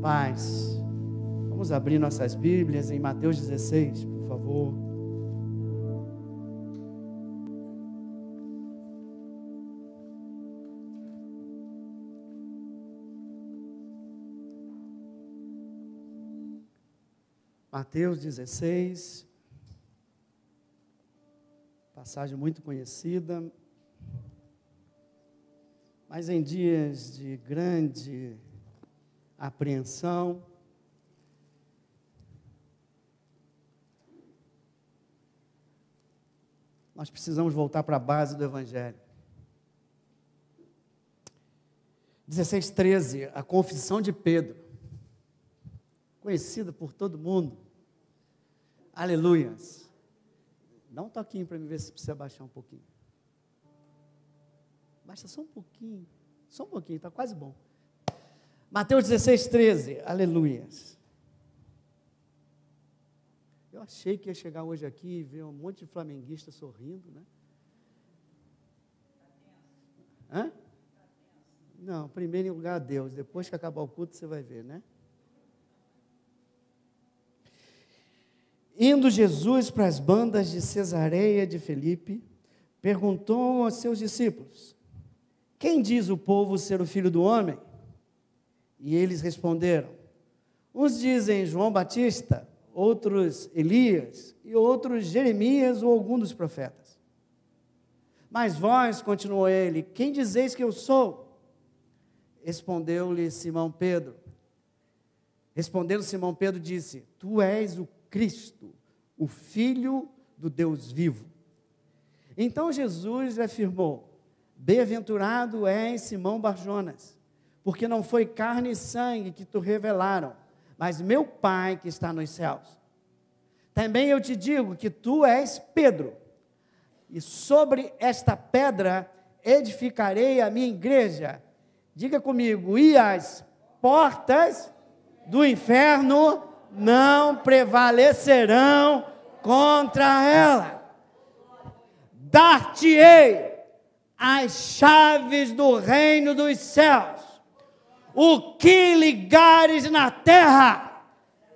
paz. Vamos abrir nossas Bíblias em Mateus 16, por favor. Mateus 16, passagem muito conhecida, mas em dias de grande apreensão, nós precisamos voltar para a base do Evangelho. 16:13, a confissão de Pedro, conhecida por todo mundo. Aleluias. Dá um toquinho para mim ver se precisa baixar um pouquinho. Baixa só um pouquinho, está quase bom. Mateus 16:13, aleluias. Eu achei que ia chegar hoje aqui e ver um monte de flamenguista sorrindo, né? Hã? Não, primeiro em lugar a Deus, depois que acabar o culto você vai ver, né? Indo Jesus para as bandas de Cesareia de Filipe, perguntou aos seus discípulos: quem diz o povo ser o Filho do Homem? E eles responderam: uns dizem João Batista, outros Elias, e outros Jeremias ou algum dos profetas. Mas vós, continuou ele, quem dizeis que eu sou? Respondeu-lhe Simão Pedro. Respondendo Simão Pedro, disse: tu és o Cristo, o Filho do Deus vivo. Então Jesus lhe afirmou: bem-aventurado és Simão Barjonas, porque não foi carne e sangue que te revelaram, mas meu Pai que está nos céus. Também eu te digo que tu és Pedro, e sobre esta pedra edificarei a minha igreja. Diga comigo, e as portas do inferno não prevalecerão contra ela. Dar-te-ei as chaves do reino dos céus. O que ligares na terra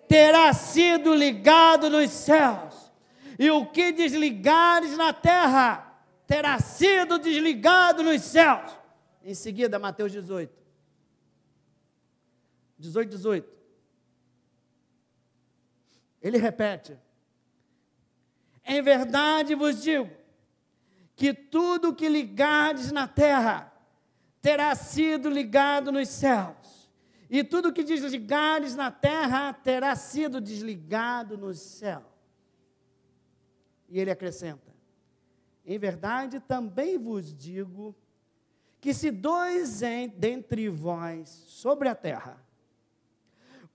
terá sido ligado nos céus, e o que desligares na terra terá sido desligado nos céus. Em seguida, Mateus 18. Ele repete: em verdade vos digo, que tudo que ligardes na terra terá sido ligado nos céus, e tudo que desligares na terra terá sido desligado no céu. E ele acrescenta: em verdade também vos digo, que se dois dentre vós sobre a terra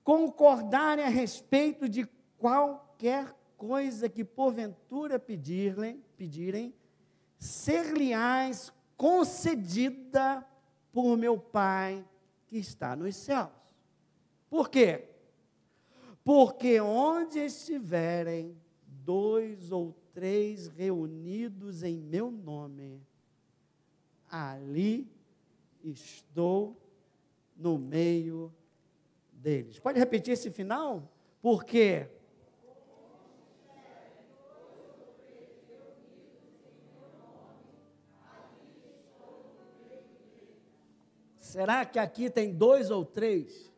concordarem a respeito de qualquer coisa que porventura pedirem, ser-lhe-ás concedida por meu Pai que está nos céus. Por quê? Porque onde estiverem 2 ou 3 reunidos em meu nome, ali estou no meio deles. Pode repetir esse final? Porque será que aqui tem 2 ou 3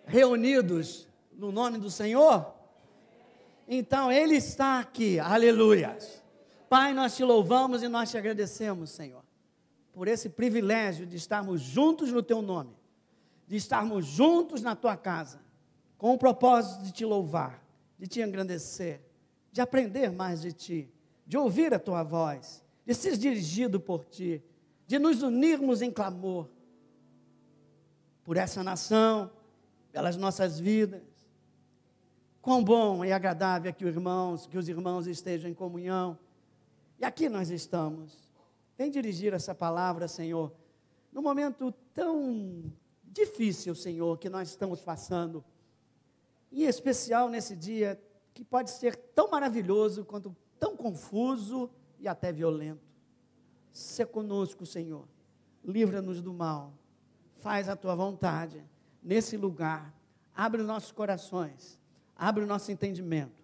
reunidos no nome do Senhor? Então Ele está aqui, aleluias. Pai, nós te louvamos e nós te agradecemos, Senhor, por esse privilégio de estarmos juntos no teu nome, de estarmos juntos na tua casa, com o propósito de te louvar, de te engrandecer, de aprender mais de ti, de ouvir a tua voz, de ser dirigido por ti, de nos unirmos em clamor por essa nação, pelas nossas vidas. Quão bom e agradável é que os irmãos estejam em comunhão. E aqui nós estamos. Vem dirigir essa palavra, Senhor, num momento tão difícil, Senhor, que nós estamos passando, em especial nesse dia que pode ser tão maravilhoso quanto tão confuso e até violento. Sê conosco, Senhor, livra-nos do mal, faz a tua vontade, nesse lugar. Abre os nossos corações, abre o nosso entendimento,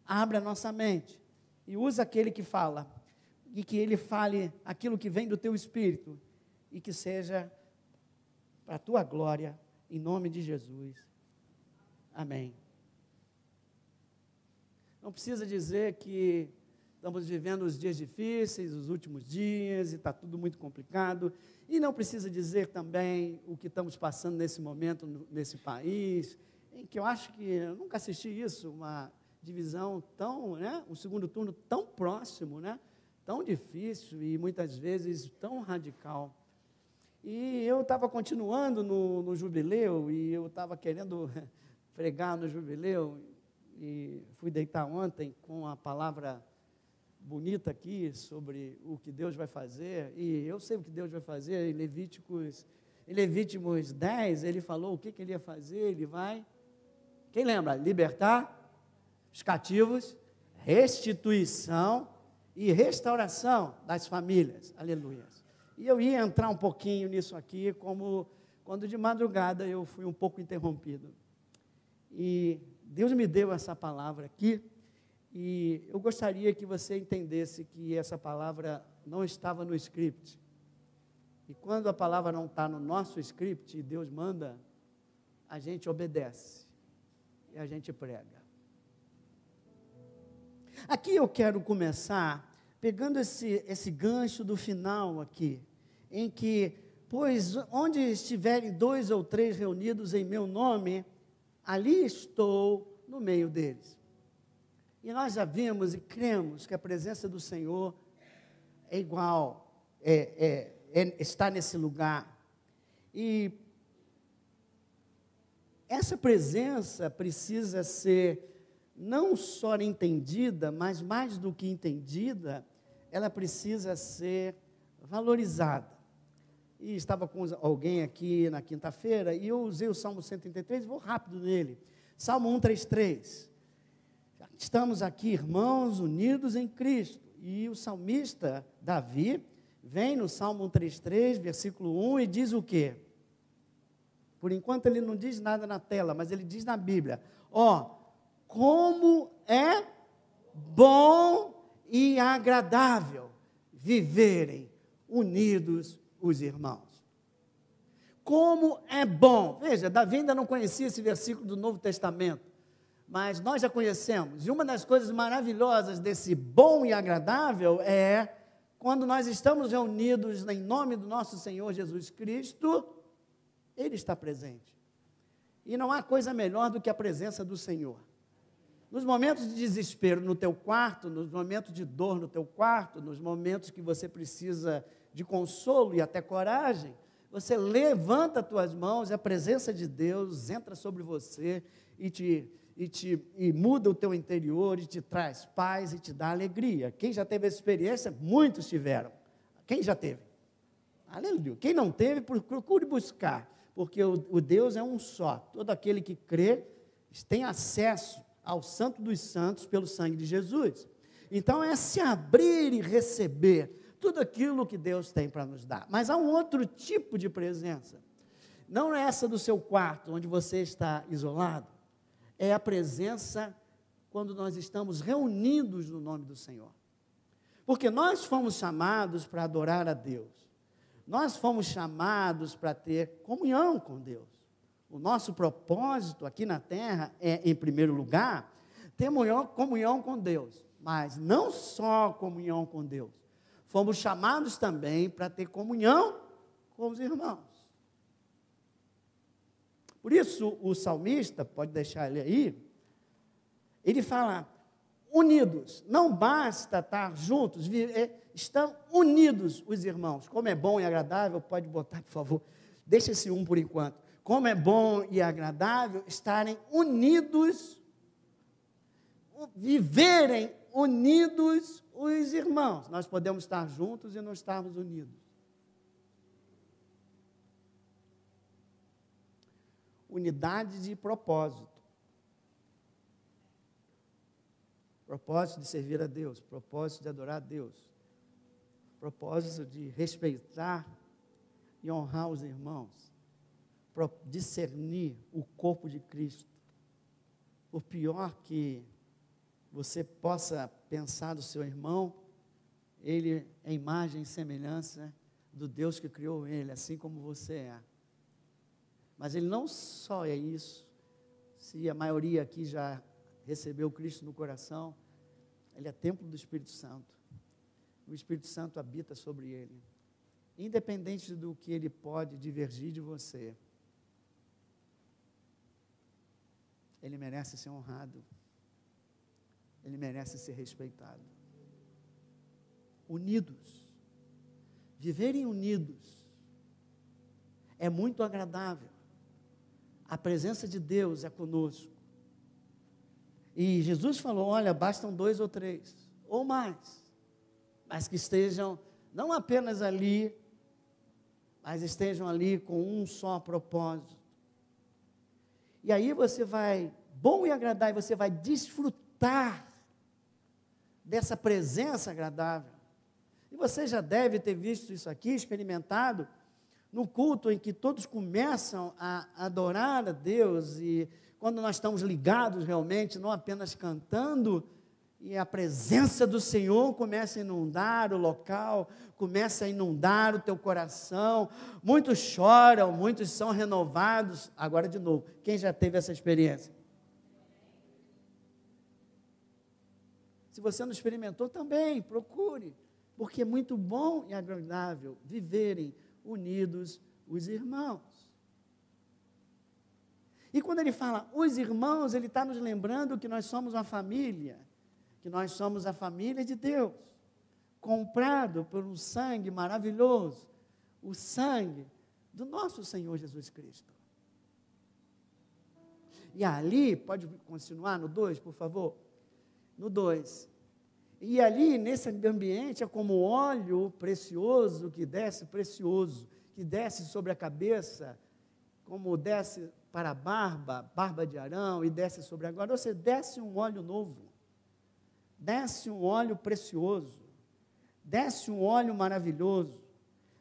abre a nossa mente e usa aquele que fala, e que ele fale aquilo que vem do teu espírito e que seja para a tua glória, em nome de Jesus. Amém. Não precisa dizer que estamos vivendo os dias difíceis, os últimos dias, e está tudo muito complicado. E não precisa dizer também o que estamos passando nesse momento, nesse país, em que eu acho que eu nunca assisti isso, uma divisão tão, um segundo turno tão próximo, tão difícil e muitas vezes tão radical. E eu estava continuando no jubileu, e eu estava querendo pregar no jubileu, e fui deitar ontem com a palavra bonita aqui sobre o que Deus vai fazer, e eu sei o que Deus vai fazer. Em Levíticos 10, ele falou o que ele ia fazer. Ele vai, quem lembra? Libertar os cativos, restituição e restauração das famílias, aleluia. E eu ia entrar um pouquinho nisso aqui, como quando de madrugada eu fui um pouco interrompido, e Deus me deu essa palavra aqui, e eu gostaria que você entendesse que essa palavra não estava no script. E quando a palavra não está no nosso script, e Deus manda, a gente obedece, e a gente prega. Aqui eu quero começar, pegando esse gancho do final aqui, em que, pois, onde estiverem 2 ou 3 reunidos em meu nome, ali estou no meio deles. E nós já vimos e cremos que a presença do Senhor é igual, está nesse lugar. E essa presença precisa ser não só entendida, mas mais do que entendida, ela precisa ser valorizada. E estava com alguém aqui na quinta-feira, e eu usei o Salmo 133, vou rápido nele. Salmo 133. Estamos aqui, irmãos, unidos em Cristo. E o salmista Davi vem no Salmo 133, versículo 1, e diz o quê? Por enquanto ele não diz nada na tela, mas ele diz na Bíblia: como é bom e agradável viverem unidos os irmãos. Como é bom. Veja, Davi ainda não conhecia esse versículo do Novo Testamento, mas nós já conhecemos. E uma das coisas maravilhosas desse bom e agradável é quando nós estamos reunidos em nome do nosso Senhor Jesus Cristo, Ele está presente. E não há coisa melhor do que a presença do Senhor. Nos momentos de desespero no teu quarto, nos momentos de dor no teu quarto, nos momentos que você precisa de consolo e até coragem, você levanta as tuas mãos e a presença de Deus entra sobre você e muda o teu interior, e te traz paz e te dá alegria. Quem já teve essa experiência? Muitos tiveram. Quem já teve? Aleluia. Quem não teve, procure buscar, porque o Deus é um só. Todo aquele que crê tem acesso ao Santo dos Santos pelo sangue de Jesus. Então é se abrir e receber tudo aquilo que Deus tem para nos dar. Mas há um outro tipo de presença. Não é essa do seu quarto, onde você está isolado. É a presença quando nós estamos reunidos no nome do Senhor. Porque nós fomos chamados para adorar a Deus. Nós fomos chamados para ter comunhão com Deus. O nosso propósito aqui na terra é, em primeiro lugar, ter comunhão com Deus. Mas não só comunhão com Deus. Fomos chamados também para ter comunhão com os irmãos. Por isso, o salmista, pode deixar ele aí, ele fala, unidos, não basta estar juntos, estão unidos os irmãos. Como é bom e agradável, pode botar, por favor, deixa esse por enquanto. Como é bom e agradável estarem unidos, viverem unidos os irmãos. Nós podemos estar juntos e não estarmos unidos. Unidade de propósito. Propósito de servir a Deus, propósito de adorar a Deus, propósito de respeitar e honrar os irmãos, discernir o corpo de Cristo. Por pior que você possa pensar do seu irmão, ele é imagem e semelhança do Deus que criou ele, assim como você é. Mas ele não só é isso, se a maioria aqui já recebeu Cristo no coração, ele é templo do Espírito Santo. O Espírito Santo habita sobre ele. Independente do que ele pode divergir de você, ele merece ser honrado. Ele merece ser respeitado. Unidos. Viverem unidos é muito agradável. A presença de Deus é conosco. E Jesus falou, olha, bastam 2 ou 3, ou mais, mas que estejam não apenas ali, mas estejam ali com um só propósito. E aí você vai, bom e agradável, você vai desfrutar dessa presença agradável. E você já deve ter visto isso aqui, experimentado, no culto em que todos começam a adorar a Deus, e quando nós estamos ligados realmente, não apenas cantando, e a presença do Senhor começa a inundar o local, começa a inundar o teu coração, muitos choram, muitos são renovados. Agora de novo, quem já teve essa experiência? Se você não experimentou também, procure, porque é muito bom e agradável viverem unidos os irmãos. E quando ele fala os irmãos, ele está nos lembrando que nós somos uma família, que nós somos a família de Deus, comprado por um sangue maravilhoso, o sangue do nosso Senhor Jesus Cristo. E ali, pode continuar no 2, por favor? No 2. E ali, nesse ambiente, é como óleo precioso, que desce sobre a cabeça, como desce para a barba de Arão, e desce sobre a glória. Você desce um óleo novo, desce um óleo precioso, desce um óleo maravilhoso,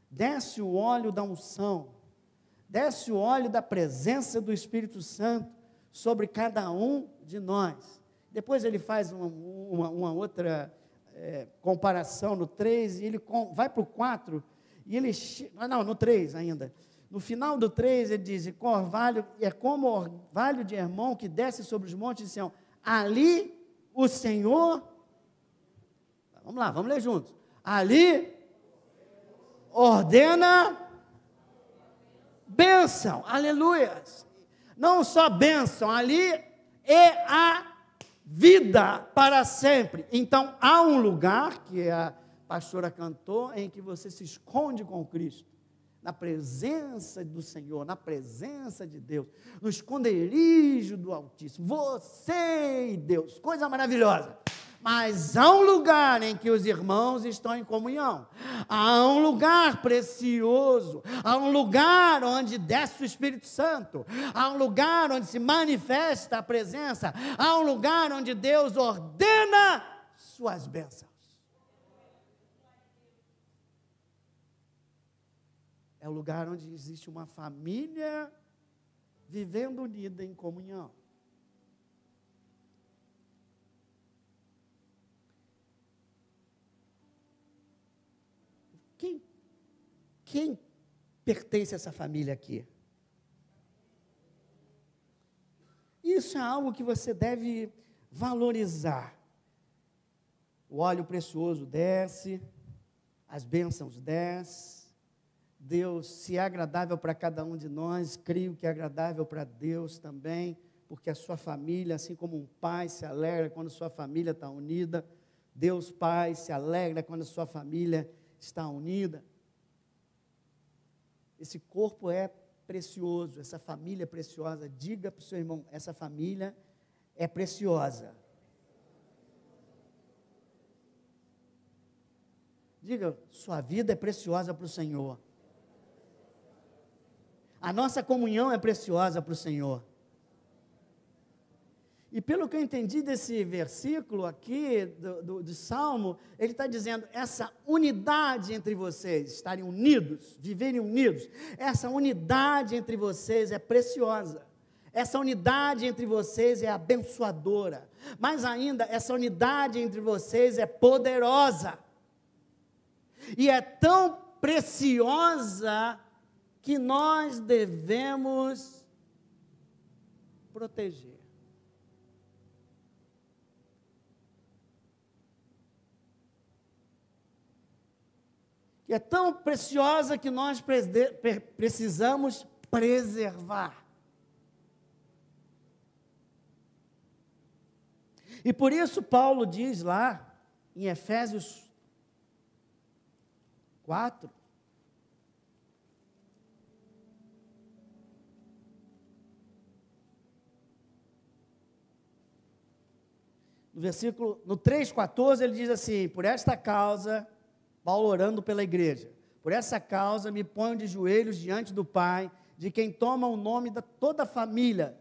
desce o óleo da unção, desce o óleo da presença do Espírito Santo sobre cada um de nós. Depois ele faz uma outra comparação no 3, e ele vai para o 4, e ele, não, no 3 ainda, no final do 3 ele diz, orvalho, é como orvalho de Hermon que desce sobre os montes de Sião, ali o Senhor, vamos lá, vamos ler juntos, ali ordena bênção, aleluias, não só bênção, ali é a vida para sempre. Então há um lugar, que a pastora cantou, em que você se esconde com Cristo, na presença do Senhor, na presença de Deus, no esconderijo do Altíssimo, você e Deus, coisa maravilhosa. Mas há um lugar em que os irmãos estão em comunhão, há um lugar precioso, há um lugar onde desce o Espírito Santo, há um lugar onde se manifesta a presença, há um lugar onde Deus ordena suas bênçãos. É o lugar onde existe uma família vivendo unida em comunhão. Quem pertence a essa família aqui? Isso é algo que você deve valorizar. O óleo precioso desce, as bênçãos descem. Deus, se é agradável para cada um de nós, creio que é agradável para Deus também, porque a sua família, assim como um pai se alegra quando sua família está unida, Deus Pai se alegra quando a sua família está unida. Esse corpo é precioso, essa família é preciosa. Diga para o seu irmão, essa família é preciosa. Diga, sua vida é preciosa para o Senhor. A nossa comunhão é preciosa para o Senhor. E pelo que eu entendi desse versículo aqui, do Salmo, ele está dizendo, essa unidade entre vocês, estarem unidos, viverem unidos, essa unidade entre vocês é preciosa. Essa unidade entre vocês é abençoadora. Mais ainda, essa unidade entre vocês é poderosa. E é tão preciosa que nós devemos proteger. E é tão preciosa que nós precisamos preservar. E por isso Paulo diz lá, em Efésios 4, no 3,14, ele diz assim, por esta causa, Paulo orando pela igreja, por essa causa me ponho de joelhos diante do Pai, de quem toma o nome da toda a família,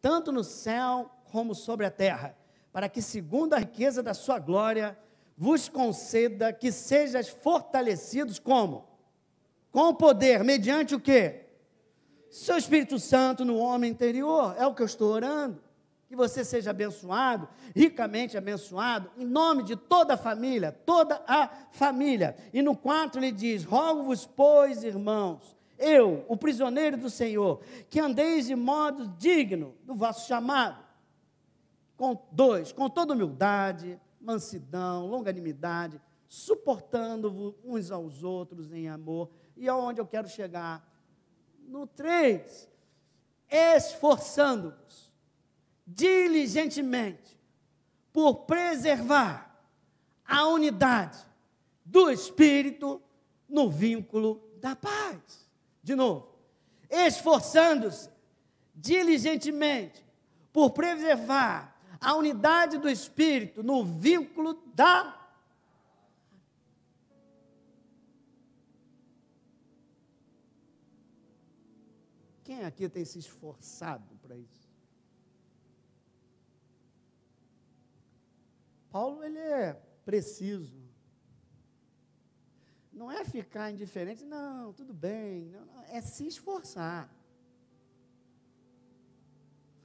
tanto no céu como sobre a terra, para que segundo a riqueza da sua glória, vos conceda que sejais fortalecidos como? Com o poder, mediante o quê? Seu Espírito Santo no homem interior, é o que eu estou orando. Que você seja abençoado, ricamente abençoado, em nome de toda a família, E no 4 ele diz, rogo-vos, pois, irmãos, eu, o prisioneiro do Senhor, que andeis de modo digno do vosso chamado. Com toda humildade, mansidão, longanimidade, suportando-vos uns aos outros em amor. E aonde eu quero chegar? No 3, esforçando-vos diligentemente por preservar a unidade do Espírito no vínculo da paz. De novo, esforçando-se diligentemente por preservar a unidade do Espírito no vínculo da... Quem aqui tem se esforçado para isso? Paulo, ele é preciso. Não é ficar indiferente, não, tudo bem. Não, é se esforçar.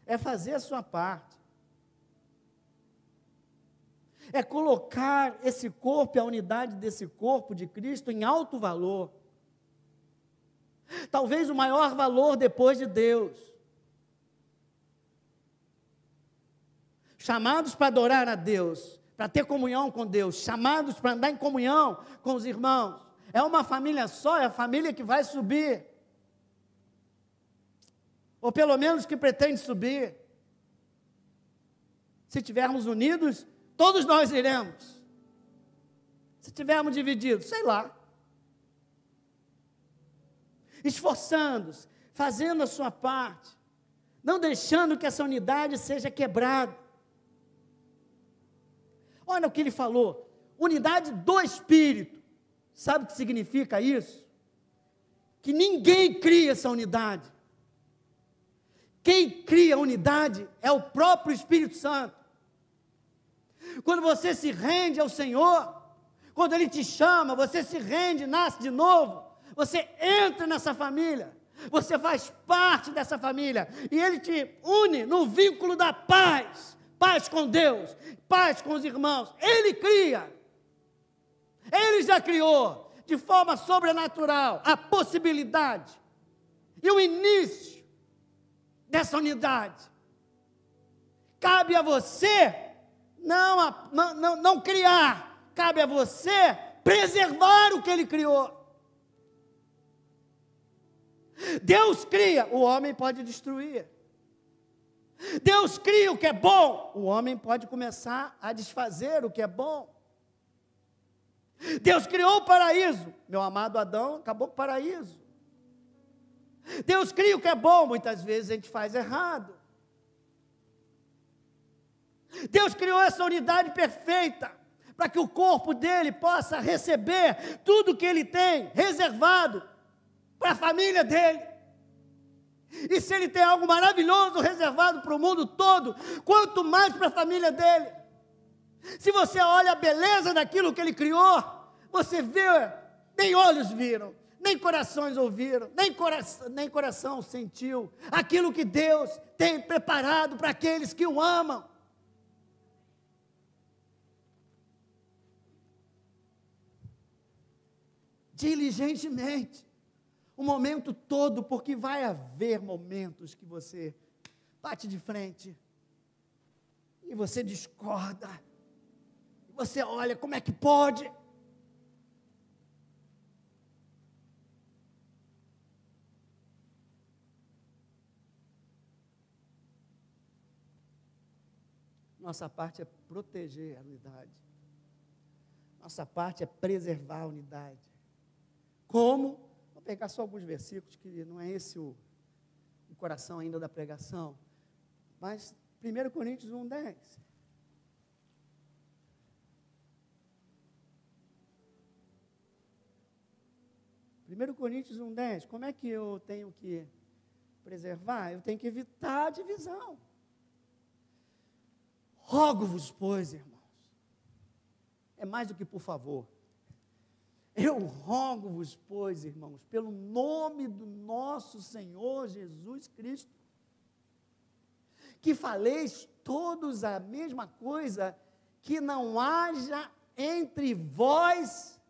É fazer a sua parte. É colocar esse corpo e a unidade desse corpo de Cristo em alto valor. Talvez o maior valor depois de Deus. Chamados para adorar a Deus, para ter comunhão com Deus, chamados para andar em comunhão com os irmãos. É uma família só, é a família que vai subir. Ou pelo menos que pretende subir. Se estivermos unidos, todos nós iremos. Se estivermos divididos, sei lá. Esforçando-se, fazendo a sua parte, não deixando que essa unidade seja quebrada. Olha o que ele falou, unidade do Espírito. Sabe o que significa isso? Que ninguém cria essa unidade. Quem cria a unidade é o próprio Espírito Santo. Quando você se rende ao Senhor, quando Ele te chama, você se rende, nasce de novo, você entra nessa família, você faz parte dessa família, e Ele te une no vínculo da paz, paz com Deus, paz com os irmãos. Ele cria, Ele já criou, de forma sobrenatural, a possibilidade, e o início dessa unidade. Cabe a você não criar, cabe a você preservar o que Ele criou. Deus cria, o homem pode destruir. Deus cria o que é bom, o homem pode começar a desfazer o que é bom. Deus criou o paraíso, meu amado Adão acabou com o paraíso. Deus cria o que é bom, muitas vezes a gente faz errado. Deus criou essa unidade perfeita, para que o corpo dele possa receber tudo que ele tem reservado para a família dele. E se Ele tem algo maravilhoso reservado para o mundo todo, quanto mais para a família dele. Se você olha a beleza daquilo que Ele criou, você vê, nem olhos viram, nem corações ouviram, nem coração sentiu aquilo que Deus tem preparado para aqueles que o amam. Diligentemente, o momento todo, porque vai haver momentos que você bate de frente e você discorda, e você olha, como é que pode? Nossa parte é proteger a unidade. Nossa parte é preservar a unidade. Como? Vou pegar só alguns versículos, que não é esse o coração ainda da pregação. Mas 1 Coríntios 1:10. Primeiro Coríntios 1:10. Como é que eu tenho que preservar? Eu tenho que evitar a divisão. Rogo-vos, pois, irmãos. É mais do que por favor. Eu rogo-vos, pois, irmãos, pelo nome do nosso Senhor Jesus Cristo, que faleis todos a mesma coisa, que não haja entre vós,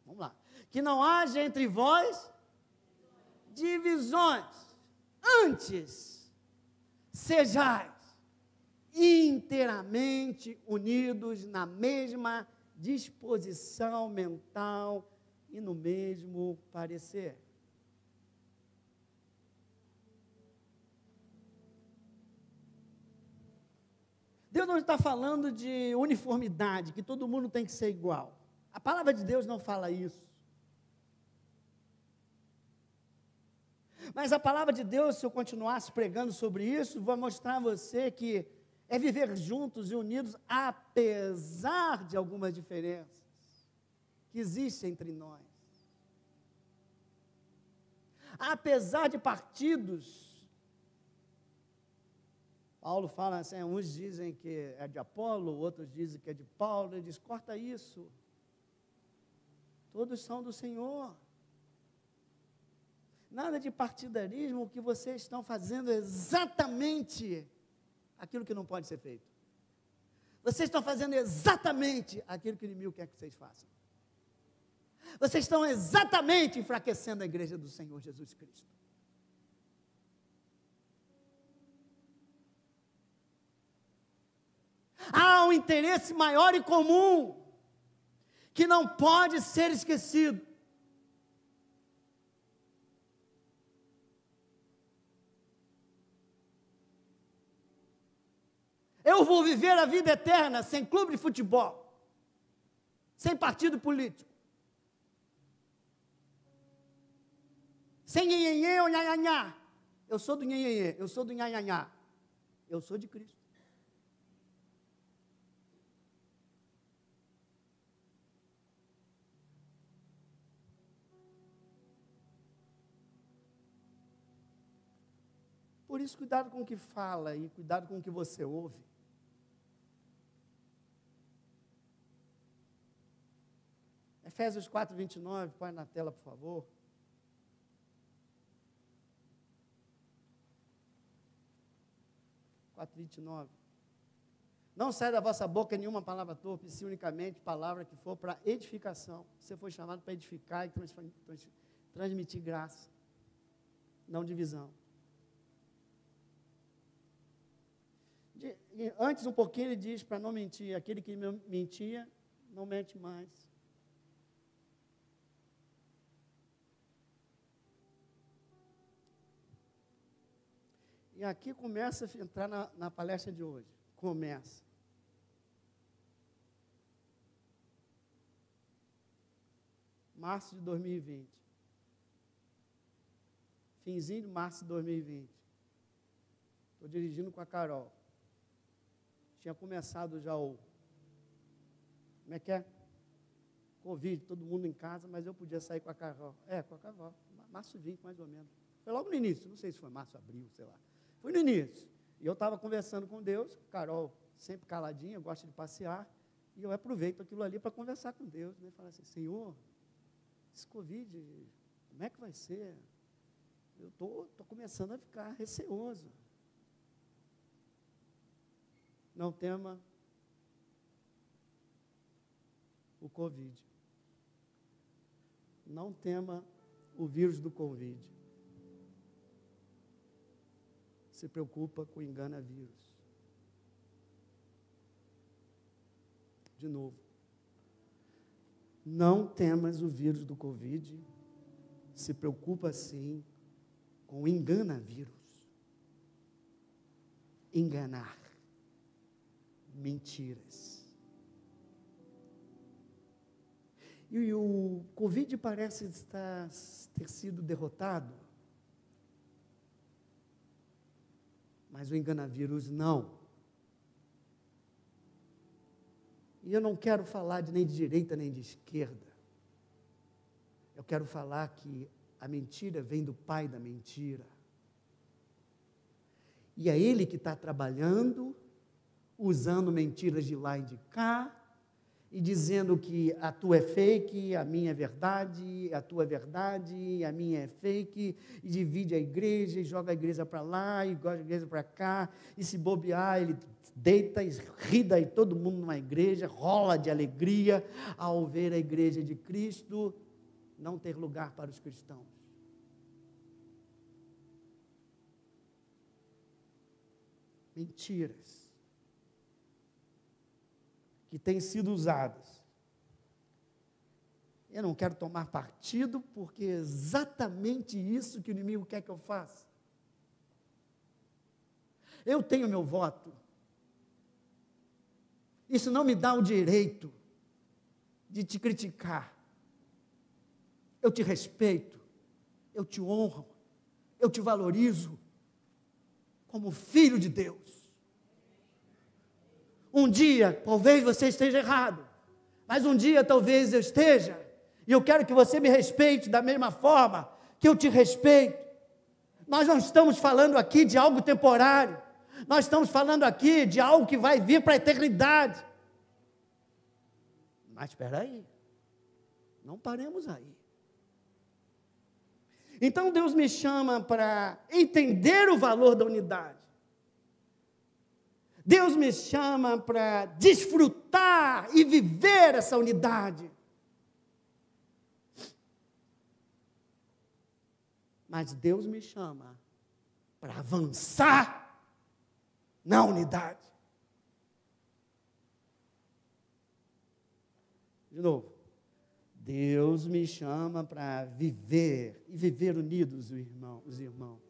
vamos lá, que não haja entre vós divisões, antes sejais inteiramente unidos na mesma disposição mental e no mesmo parecer. Deus não está falando de uniformidade, que todo mundo tem que ser igual. A palavra de Deus não fala isso. Mas a palavra de Deus, se eu continuasse pregando sobre isso, vai mostrar a você que é viver juntos e unidos, apesar de algumas diferenças que existem entre nós. Apesar de partidos, Paulo fala assim, uns dizem que é de Apolo, outros dizem que é de Paulo, ele diz, corta isso. Todos são do Senhor. Nada de partidarismo, o que vocês estão fazendo é exatamente aquilo que não pode ser feito. Vocês estão fazendo exatamente aquilo que o inimigo quer que vocês façam. Vocês estão exatamente enfraquecendo a igreja do Senhor Jesus Cristo. Há um interesse maior e comum, que não pode ser esquecido. Eu vou viver a vida eterna sem clube de futebol, sem partido político, sem nhenhenhê ou nhanhanhá. Eu sou do nhenhenhê, eu sou do nhanhanhá. Eu sou de Cristo. Por isso, cuidado com o que fala e cuidado com o que você ouve. Efésios 4:29, põe na tela, por favor. Não sai da vossa boca nenhuma palavra torpe, se unicamente palavra que for para edificação. Você foi chamado para edificar e transmitir graça, não divisão. Antes um pouquinho ele diz para não mentir, aquele que mentia, não mente mais. E aqui começa a entrar na palestra de hoje. Começa. Março de 2020. Finzinho de março de 2020. Estou dirigindo com a Carol. Tinha começado já como é que é? Covid, todo mundo em casa, mas eu podia sair com a Carol. Com a Carol, março 20, mais ou menos. Foi logo no início, não sei se foi março, abril, sei lá. Foi no início. E eu estava conversando com Deus, Carol sempre caladinha, gosta de passear, e eu aproveito aquilo ali para conversar com Deus, né? Falar assim, Senhor, esse Covid, como é que vai ser? Eu estou começando a ficar receoso. Não tema o Covid. Não tema o vírus do Covid. Se preocupa com o engana-vírus. De novo. Não temas o vírus do Covid. Se preocupa, sim, com o engana-vírus. Enganar. Mentiras. E o Covid parece ter sido derrotado, mas o enganavírus não. E eu não quero falar nem de direita nem de esquerda. Eu quero falar que a mentira vem do pai da mentira. E é ele que está trabalhando, usando mentiras de lá e de cá, e dizendo que a tua é fake, a minha é verdade, a tua é verdade, a minha é fake, e divide a igreja, e joga a igreja para lá, e joga a igreja para cá, e se bobear, ele deita e ri daí todo mundo numa igreja, rola de alegria ao ver a igreja de Cristo não ter lugar para os cristãos. Mentiras que têm sido usadas. Eu não quero tomar partido, porque é exatamente isso que o inimigo quer que eu faça. Eu tenho meu voto. Isso não me dá o direito de te criticar. Eu te respeito, eu te honro, eu te valorizo como filho de Deus. Um dia, talvez você esteja errado, mas um dia talvez eu esteja, e eu quero que você me respeite da mesma forma que eu te respeito. Nós não estamos falando aqui de algo temporário, nós estamos falando aqui de algo que vai vir para a eternidade. Mas espera aí, não paremos aí. Então Deus me chama para entender o valor da unidade. Deus me chama para desfrutar e viver essa unidade. Mas Deus me chama para avançar na unidade. De novo. Deus me chama para viver, e viver unidos os irmãos.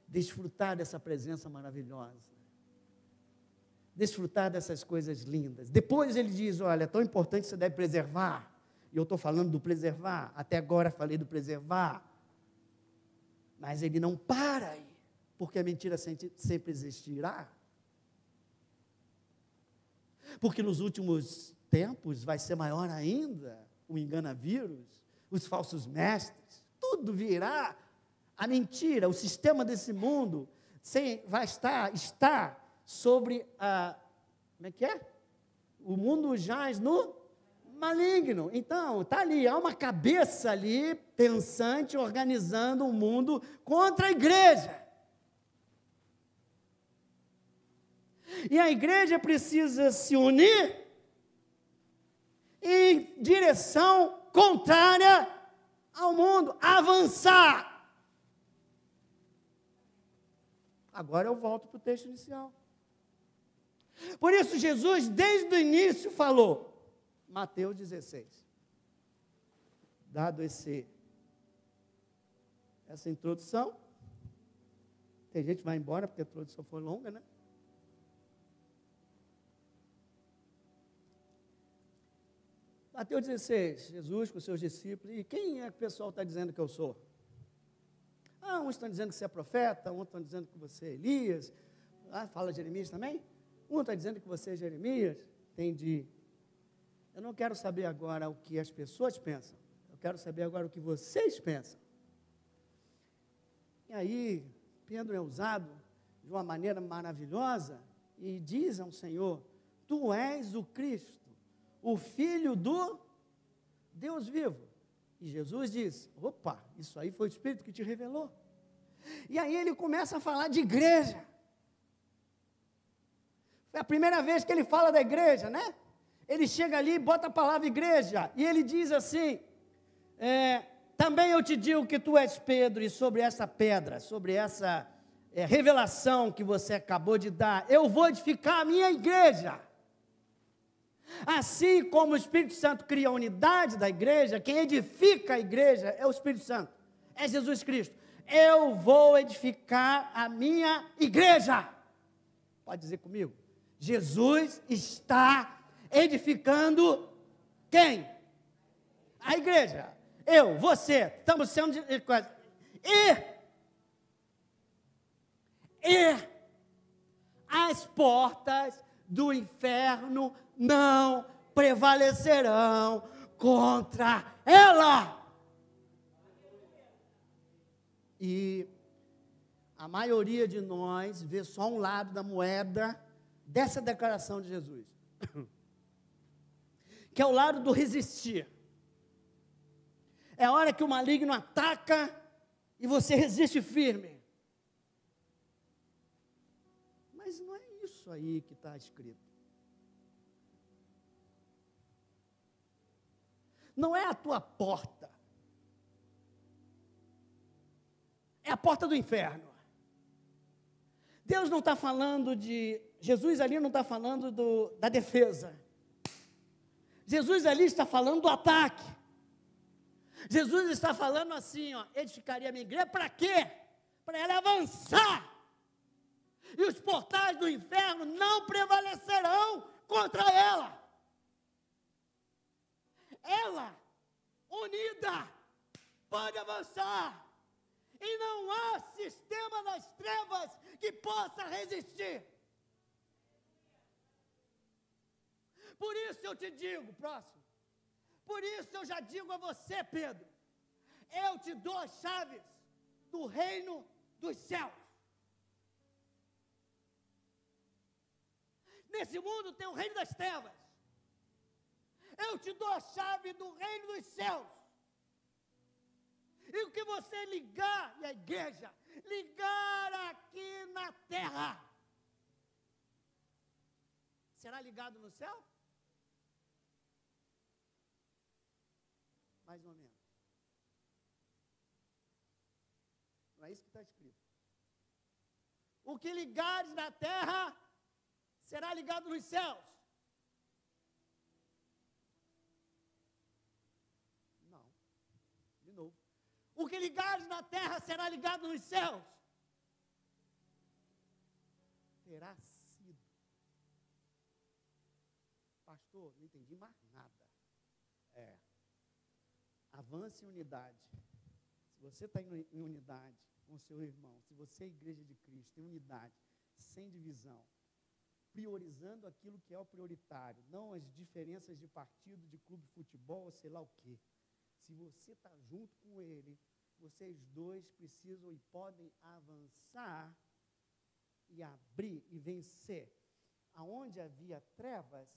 Desfrutar dessa presença maravilhosa. Desfrutar dessas coisas lindas. Depois ele diz, olha, é tão importante que você deve preservar. E eu estou falando do preservar. Até agora falei do preservar. Mas ele não para aí, porque a mentira sempre existirá. Porque nos últimos tempos vai ser maior ainda o engana-vírus, os falsos mestres, tudo virá. A mentira, o sistema desse mundo vai está sobre a, como é que é? O mundo jaz no maligno. Então, está ali, há uma cabeça ali, pensante, organizando um mundo contra a igreja. E a igreja precisa se unir em direção contrária ao mundo, avançar. Agora eu volto para o texto inicial. Por isso Jesus, desde o início, falou, Mateus 16, dado essa introdução, tem gente que vai embora porque a introdução foi longa, né? Mateus 16, Jesus com os seus discípulos, e quem é que o pessoal está dizendo que eu sou? Uns estão dizendo que você é profeta, outros estão dizendo que você é Elias, fala Jeremias também? Um está dizendo que você é Jeremias, entendi. Eu não quero saber agora o que as pessoas pensam. Eu quero saber agora o que vocês pensam. E aí, Pedro é usado de uma maneira maravilhosa e diz ao Senhor: Tu és o Cristo, o Filho do Deus vivo. E Jesus diz: opa, isso aí foi o Espírito que te revelou. E aí ele começa a falar de igreja. Foi a primeira vez que ele fala da igreja, né? Ele chega ali e bota a palavra igreja, e ele diz assim, também eu te digo que tu és Pedro, e sobre essa pedra, sobre essa revelação que você acabou de dar, eu vou edificar a minha igreja. Assim como o Espírito Santo cria a unidade da igreja, quem edifica a igreja é o Espírito Santo, é Jesus Cristo. Eu vou edificar a minha igreja. Pode dizer comigo? Jesus está edificando quem? A igreja. Eu, você, estamos sendo... E as portas do inferno não prevalecerão contra ela. E a maioria de nós vê só um lado da moeda dessa declaração de Jesus, que é o lado do resistir. É a hora que o maligno ataca e você resiste firme. Mas não é isso aí que está escrito. Não é a tua porta. É a porta do inferno. Deus não está falando de... Jesus ali não está falando da defesa. Jesus ali está falando do ataque. Jesus está falando assim, ó, edificaria a minha igreja, para quê? Para ela avançar. E os portais do inferno não prevalecerão contra ela. Ela, unida, pode avançar. E não há sistema das trevas que possa resistir. Por isso eu te digo, próximo. Por isso eu já digo a você, Pedro. Eu te dou as chaves do reino dos céus. Nesse mundo tem o reino das trevas. Eu te dou a chave do reino dos céus. E o que você ligar, e a igreja, ligar aqui na terra, será ligado no céu? Mais ou menos. Não é isso que está escrito. O que ligares na terra, será ligado nos céus. Não. De novo. O que ligares na terra será ligado nos céus. Terá sido. Pastor, não entendi mais nada. Avance em unidade. Se você está em unidade com o seu irmão, se você é igreja de Cristo, em unidade, sem divisão, priorizando aquilo que é o prioritário, não as diferenças de partido, de clube de futebol, ou sei lá o quê. Se você está junto com ele, vocês dois precisam e podem avançar e abrir e vencer. Aonde havia trevas,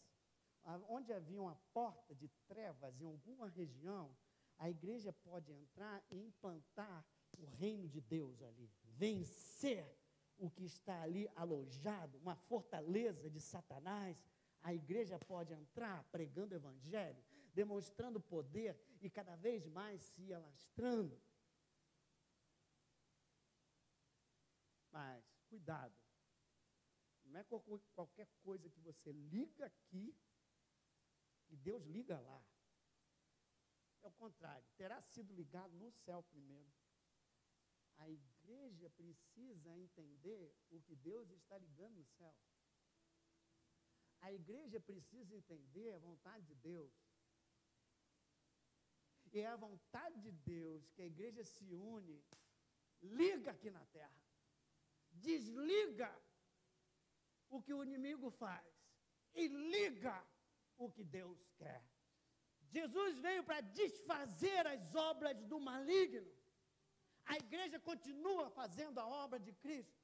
onde havia uma porta de trevas em alguma região, a igreja pode entrar e implantar o reino de Deus ali, vencer o que está ali alojado, uma fortaleza de Satanás. A igreja pode entrar pregando o evangelho, demonstrando poder e cada vez mais se alastrando. Mas, cuidado, não é qualquer coisa que você liga aqui e Deus liga lá. É o contrário, terá sido ligado no céu primeiro. A igreja precisa entender o que Deus está ligando no céu. A igreja precisa entender a vontade de Deus. E é a vontade de Deus que a igreja se une, liga aqui na terra, desliga o que o inimigo faz e liga o que Deus quer. Jesus veio para desfazer as obras do maligno. A igreja continua fazendo a obra de Cristo.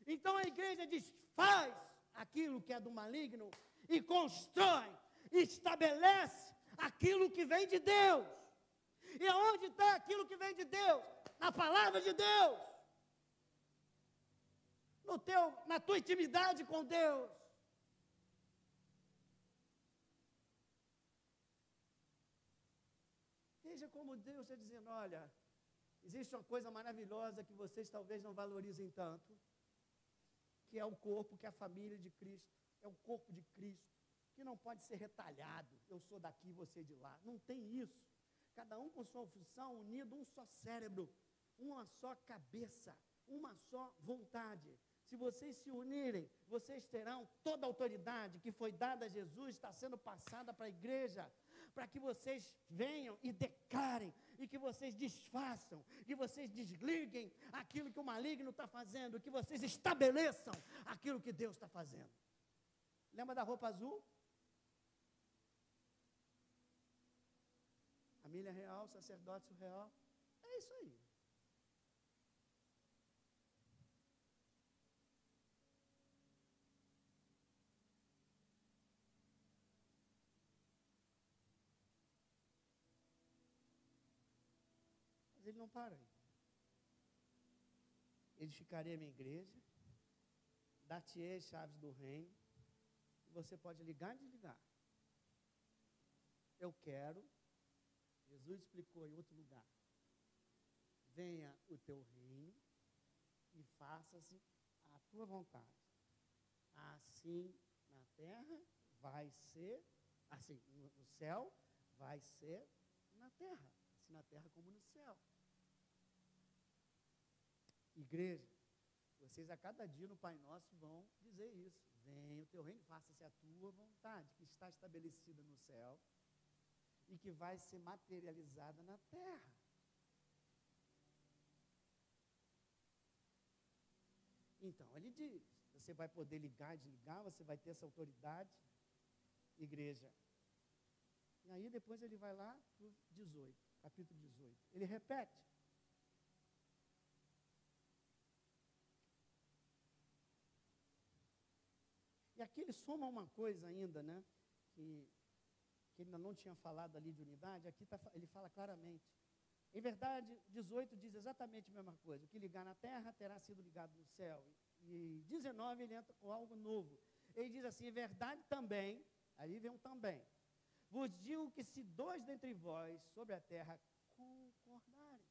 Então a igreja desfaz aquilo que é do maligno e constrói, estabelece aquilo que vem de Deus. E aonde está aquilo que vem de Deus? Na palavra de Deus. Na tua intimidade com Deus. Veja como Deus está dizendo, olha, existe uma coisa maravilhosa que vocês talvez não valorizem tanto, que é o corpo, que é a família de Cristo, é o corpo de Cristo, que não pode ser retalhado, eu sou daqui, você de lá, não tem isso. Cada um com sua função, unido, um só cérebro, uma só cabeça, uma só vontade. Se vocês se unirem, vocês terão toda a autoridade que foi dada a Jesus, está sendo passada para a igreja, para que vocês venham e declarem, e que vocês desfaçam, que vocês desliguem aquilo que o maligno está fazendo, que vocês estabeleçam aquilo que Deus está fazendo. Lembra da roupa azul? Família real, sacerdócio real, é isso aí. Mas ele não para aí. Edificarei a minha igreja, dar-te-ei as chaves do reino, e você pode ligar e desligar. Eu quero, Jesus explicou em outro lugar, venha o teu reino e faça-se a tua vontade. Assim na terra vai ser, assim no céu vai ser na terra, assim na terra como no céu. Igreja, vocês a cada dia no Pai Nosso vão dizer isso. Venha o teu reino, faça-se a tua vontade, que está estabelecida no céu e que vai ser materializada na terra. Então, ele diz, você vai poder ligar e desligar, você vai ter essa autoridade, igreja. E aí depois ele vai lá para o 18, capítulo 18. Ele repete. E aqui ele soma uma coisa ainda, né? Que ele ainda não tinha falado ali de unidade, aqui ele fala claramente. Em verdade, 18 diz exatamente a mesma coisa. O que ligar na terra terá sido ligado no céu. E 19 ele entra com algo novo. Ele diz assim, em verdade também, aí vem um também. Vos digo que se dois dentre vós sobre a terra concordarem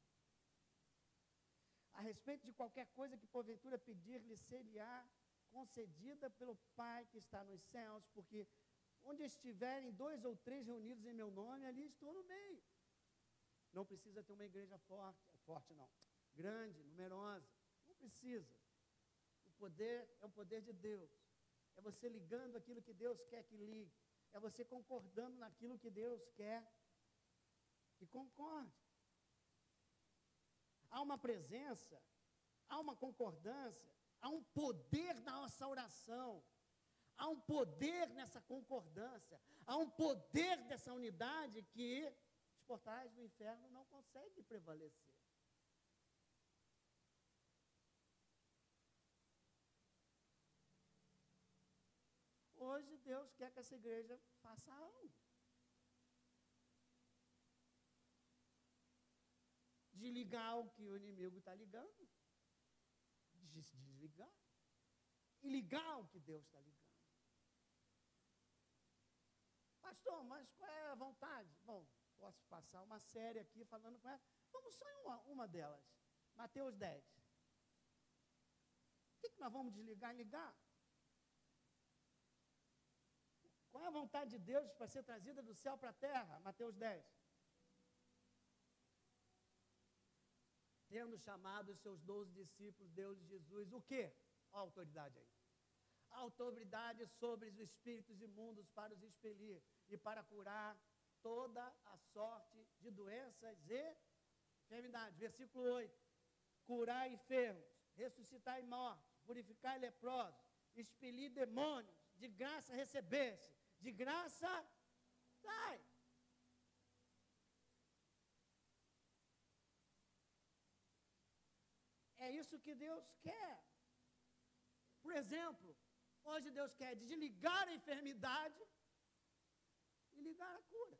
a respeito de qualquer coisa que porventura pedir-lhe, ser-lhe-á concedida pelo Pai que está nos céus, porque onde estiverem 2 ou 3 reunidos em meu nome, ali estou no meio. Não precisa ter uma igreja forte não, grande, numerosa, não precisa. O poder é o poder de Deus, é você ligando aquilo que Deus quer que ligue, é você concordando naquilo que Deus quer que concorde. Há uma presença, há uma concordância, há um poder na nossa oração, há um poder nessa concordância, há um poder dessa unidade que os portais do inferno não conseguem prevalecer. Hoje Deus quer que essa igreja faça algo. De ligar o que o inimigo está ligando, desligar, e ligar o que Deus está ligando. Pastor, mas qual é a vontade? Bom, posso passar uma série aqui falando com ela. Vamos só em uma delas. Mateus 10. O que nós vamos desligar e ligar? Qual é a vontade de Deus para ser trazida do céu para a terra? Mateus 10. Tendo chamado os seus 12 discípulos, deu-lhes Jesus o quê? Olha a autoridade aí. A autoridade sobre os espíritos imundos para os expelir e para curar toda a sorte de doenças e enfermidades. Versículo 8. Curar enfermos, ressuscitar mortos, purificar leprosos, expelir demônios, de graça recebesse, de graça Sai. É isso que Deus quer. Por exemplo, hoje Deus quer desligar a enfermidade e ligar a cura.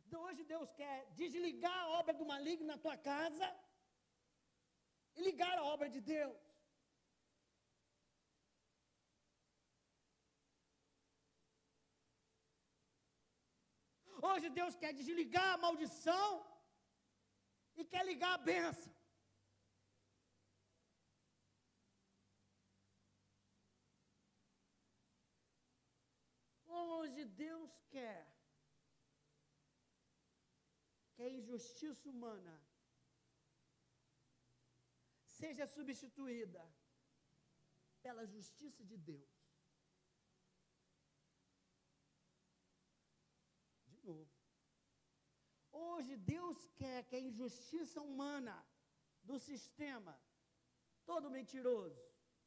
Então, hoje Deus quer desligar a obra do maligno na tua casa e ligar a obra de Deus. Hoje Deus quer desligar a maldição e quer ligar a bênção. Hoje Deus quer que a injustiça humana seja substituída pela justiça de Deus. De novo. Hoje Deus quer que a injustiça humana do sistema, todo mentiroso,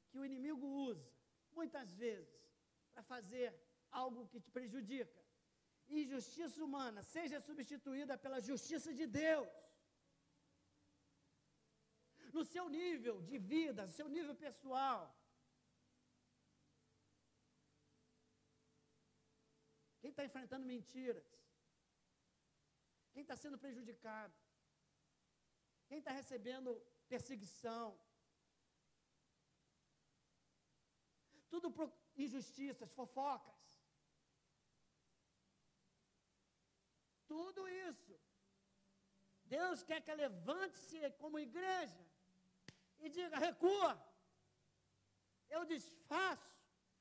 que o inimigo usa, muitas vezes, para fazer algo que te prejudica, injustiça humana seja substituída pela justiça de Deus. No seu nível de vida, no seu nível pessoal. Quem está enfrentando mentiras? Quem está sendo prejudicado? Quem está recebendo perseguição? Tudo por injustiças, fofocas. Tudo isso. Deus quer que levante-se como igreja e diga: recua. Eu desfaço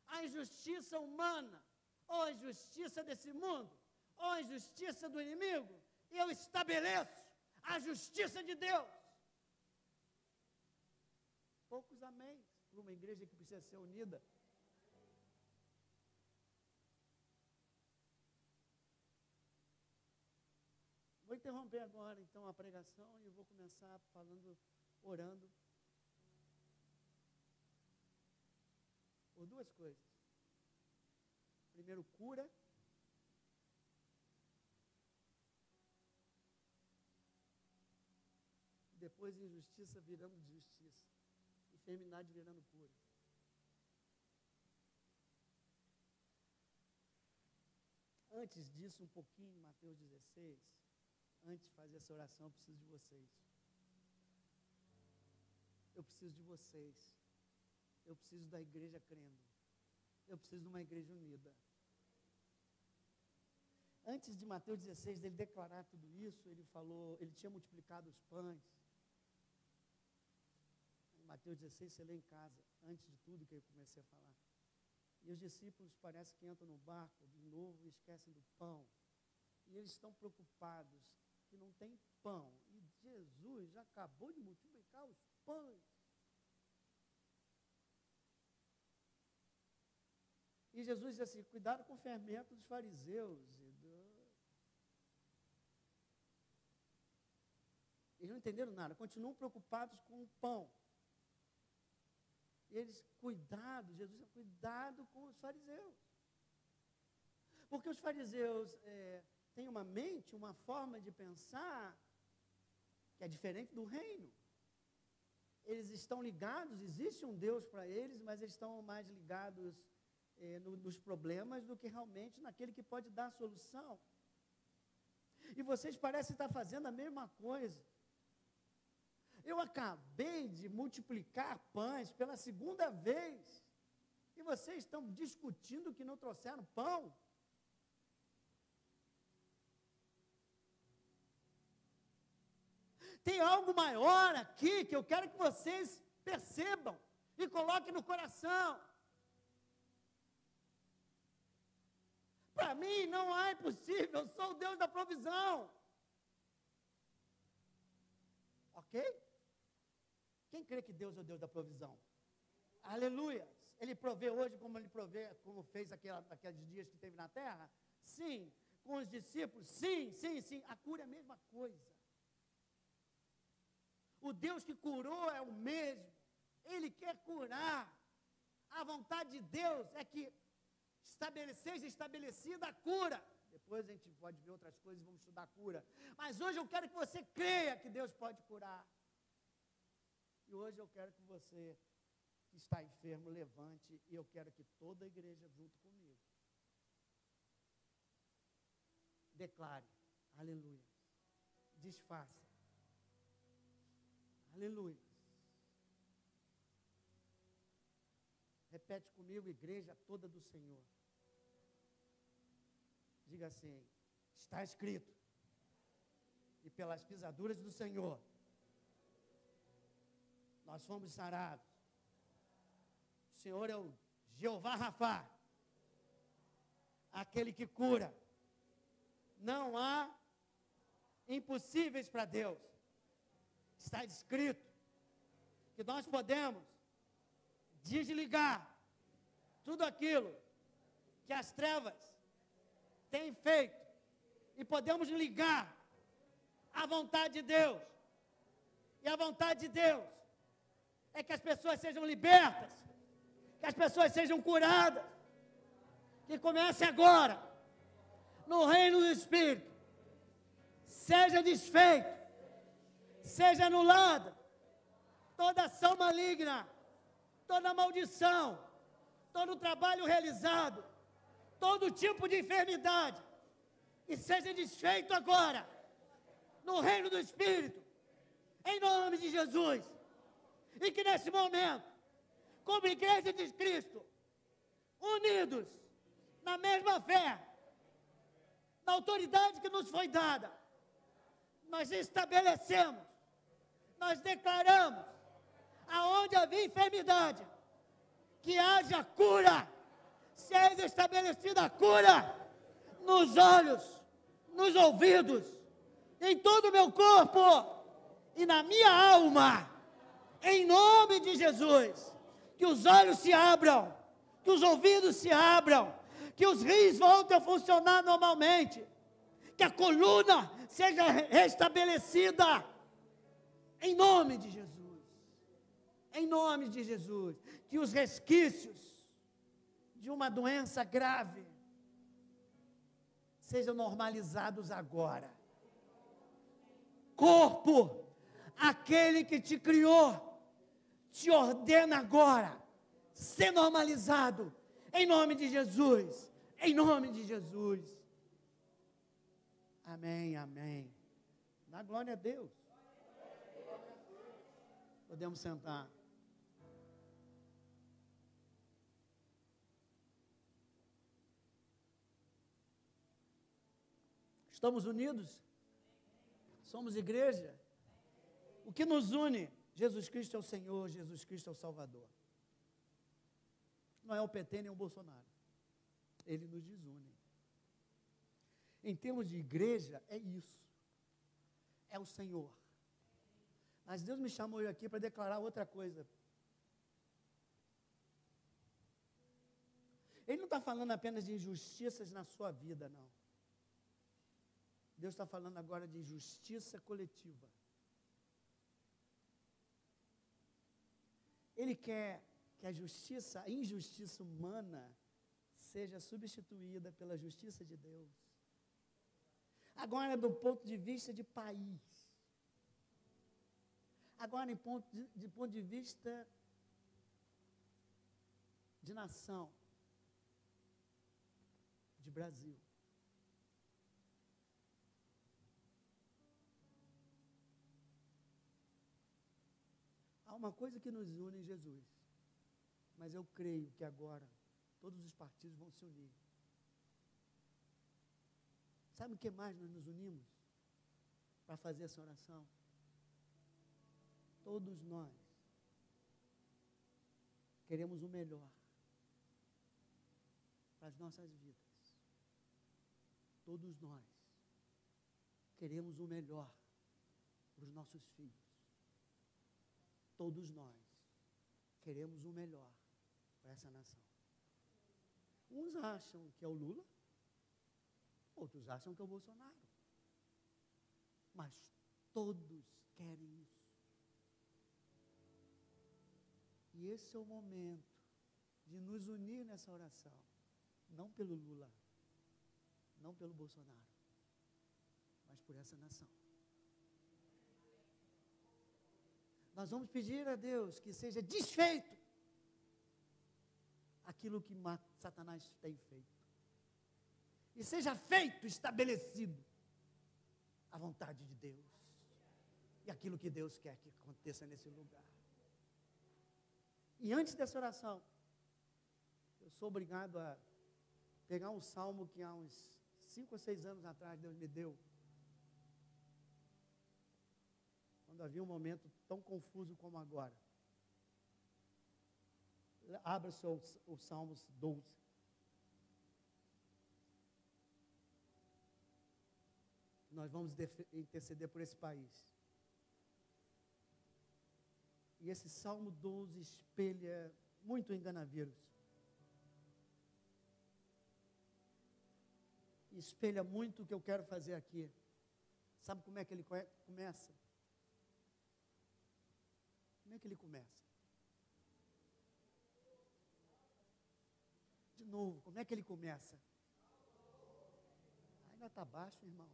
a injustiça humana, ou a injustiça desse mundo, ou a injustiça do inimigo, e eu estabeleço a justiça de Deus. Poucos amém para uma igreja que precisa ser unida. Vou interromper agora, então, a pregação e eu vou começar falando, orando por duas coisas. Primeiro, cura. Depois, injustiça virando justiça. Enfermidade virando cura. Antes disso, um pouquinho, Mateus 16... Antes de fazer essa oração, eu preciso de vocês. Eu preciso de vocês. Eu preciso da igreja crendo. Eu preciso de uma igreja unida. Antes de Mateus 16, ele declarar tudo isso, ele falou, ele tinha multiplicado os pães. Em Mateus 16, você lê em casa, antes de tudo que eu comecei a falar. E os discípulos parece que entram no barco de novo e esquecem do pão. E eles estão preocupados que não tem pão. E Jesus já acabou de multiplicar os pães. E Jesus diz assim: cuidado com o fermento dos fariseus. Eles não entenderam nada, continuam preocupados com o pão. Eles, Jesus, cuidado com os fariseus. Porque os fariseus têm uma mente, uma forma de pensar que é diferente do reino. Eles estão ligados, existe um Deus para eles, mas eles estão mais ligados nos problemas do que realmente naquele que pode dar a solução. E vocês parecem estar fazendo a mesma coisa. Eu acabei de multiplicar pães pela segunda vez, e vocês estão discutindo que não trouxeram pão. Tem algo maior aqui que eu quero que vocês percebam e coloquem no coração. Para mim não é impossível, eu sou o Deus da provisão. Ok? Quem crê que Deus é o Deus da provisão? Aleluia! Ele provê hoje como ele provê, como fez aqueles dias que teve na terra? Sim. Com os discípulos? Sim, sim, sim. A cura é a mesma coisa. O Deus que curou é o mesmo. Ele quer curar. A vontade de Deus é que seja estabelecida a cura. Depois a gente pode ver outras coisas e vamos estudar a cura. Mas hoje eu quero que você creia que Deus pode curar. E hoje eu quero que você, que está enfermo, levante. E eu quero que toda a igreja junto comigo declare, aleluia, desfaça, aleluia. Repete comigo, igreja toda do Senhor. Diga assim, está escrito, e pelas pisaduras do Senhor, nós fomos sarados. O Senhor é o Jeová Rafá, aquele que cura. Não há impossíveis para Deus. Está escrito que nós podemos desligar tudo aquilo que as trevas têm feito e podemos ligar a vontade de Deus. E a vontade de Deus é que as pessoas sejam libertas, que as pessoas sejam curadas, que comece agora, no reino do Espírito, seja desfeito, seja anulada toda ação maligna, toda maldição, todo trabalho realizado, todo tipo de enfermidade, e seja desfeito agora, no reino do Espírito, em nome de Jesus. E que nesse momento, como igreja de Cristo, unidos na mesma fé, na autoridade que nos foi dada, nós estabelecemos, nós declaramos, aonde havia enfermidade, que haja cura, seja estabelecida a cura, nos olhos, nos ouvidos, em todo o meu corpo, e na minha alma, em nome de Jesus, que os olhos se abram, que os ouvidos se abram, que os rins voltem a funcionar normalmente, que a coluna seja restabelecida, em nome de Jesus, em nome de Jesus, que os resquícios de uma doença grave sejam normalizados agora. Corpo, aquele que te criou, te ordena agora, ser normalizado, em nome de Jesus, em nome de Jesus. Amém, amém. Dá glória a Deus. Podemos sentar. Estamos unidos? Somos igreja? O que nos une? Jesus Cristo é o Senhor, Jesus Cristo é o Salvador. Não é o PT nem o Bolsonaro. Ele nos desune. Em termos de igreja, é isso. É o Senhor. Mas Deus me chamou eu aqui para declarar outra coisa. Ele não está falando apenas de injustiças na sua vida, não. Deus está falando agora de justiça coletiva. Ele quer que a injustiça humana seja substituída pela justiça de Deus. Agora, do ponto de vista de país. Agora, de ponto de vista de nação, de Brasil. Há uma coisa que nos une em Jesus, mas eu creio que agora todos os partidos vão se unir. Sabe o que mais nós nos unimos para fazer essa oração? Todos nós queremos o melhor para as nossas vidas. Todos nós queremos o melhor para os nossos filhos. Todos nós queremos o melhor para essa nação. Uns acham que é o Lula, outros acham que é o Bolsonaro. Mas todos querem isso. E esse é o momento de nos unir nessa oração, não pelo Lula, não pelo Bolsonaro, mas por essa nação. Nós vamos pedir a Deus que seja desfeito aquilo que Satanás tem feito. E seja feito, estabelecido, a vontade de Deus. E aquilo que Deus quer que aconteça nesse lugar. E antes dessa oração, eu sou obrigado a pegar um salmo que há uns 5 ou 6 anos atrás Deus me deu. Quando havia um momento tão confuso como agora. Abra o Salmos 12. Nós vamos interceder por esse país. E esse Salmo 12 espelha muito o enganavírus. Espelha muito o que eu quero fazer aqui. Sabe como é que ele começa? Como é que ele começa? De novo, como é que ele começa? Ainda está baixo, irmão.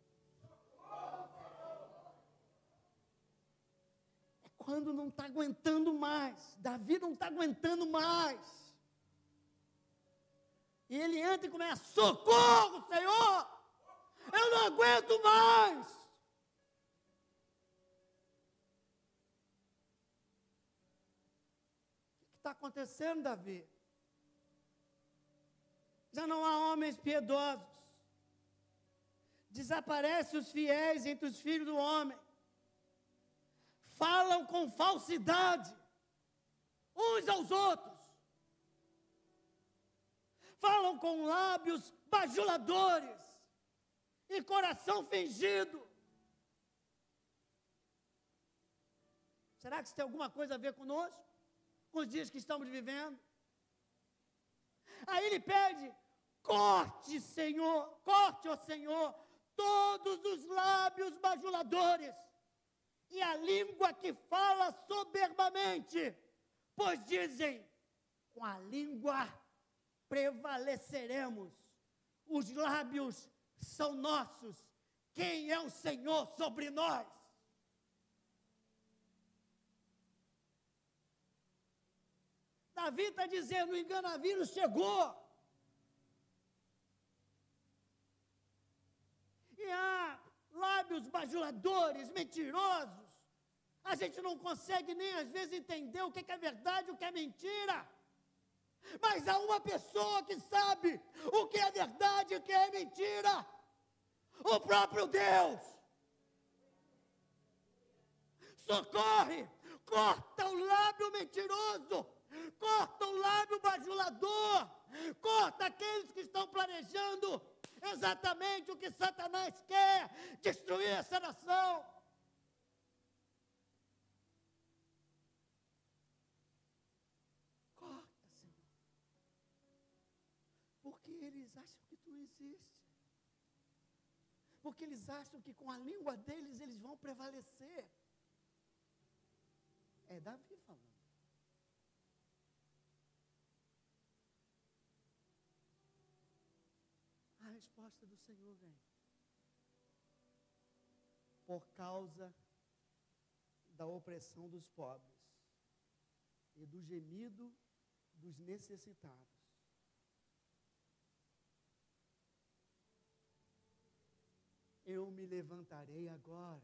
É quando não está aguentando mais. Davi não está aguentando mais. E ele entra e começa: socorro, Senhor! Eu não aguento mais! O que está acontecendo, Davi? Já não há homens piedosos. Desaparecem os fiéis entre os filhos do homem. Falam com falsidade uns aos outros. Falam com lábios bajuladores e coração fingido. Será que isso tem alguma coisa a ver conosco? Com os dias que estamos vivendo? Aí ele pede: corte, Senhor, corte, ó Senhor, todos os lábios bajuladores e a língua que fala soberbamente, pois dizem: com a língua prevaleceremos, os lábios são nossos, quem é o Senhor sobre nós? Davi está dizendo: o enganavírus chegou. E há lábios bajuladores, mentirosos. A gente não consegue nem às vezes entender o que é verdade e o que é mentira. Mas há uma pessoa que sabe o que é verdade e o que é mentira: o próprio Deus. Socorre, corta o lábio mentiroso, corta o lábio bajulador, corta aqueles que estão planejando exatamente o que Satanás quer: destruir essa nação. Corta, Senhor. Porque eles acham que tu existe. Porque eles acham que com a língua deles eles vão prevalecer. É Davi falando. A resposta do Senhor vem: por causa da opressão dos pobres e do gemido dos necessitados, eu me levantarei agora,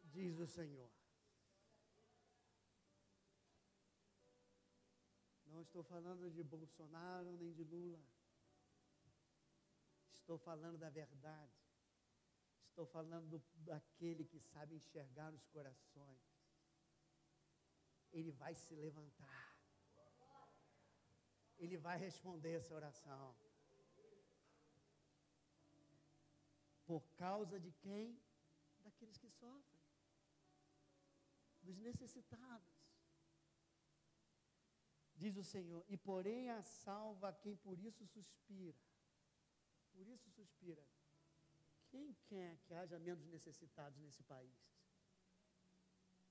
diz o Senhor. Não estou falando de Bolsonaro nem de Lula. Estou falando da verdade. Estou falando daquele que sabe enxergar os corações. Ele vai se levantar. Ele vai responder essa oração. Por causa de quem? Daqueles que sofrem. Dos necessitados. Diz o Senhor: e porém a salva a quem por isso suspira. Por isso suspira. Quem quer que haja menos necessitados nesse país?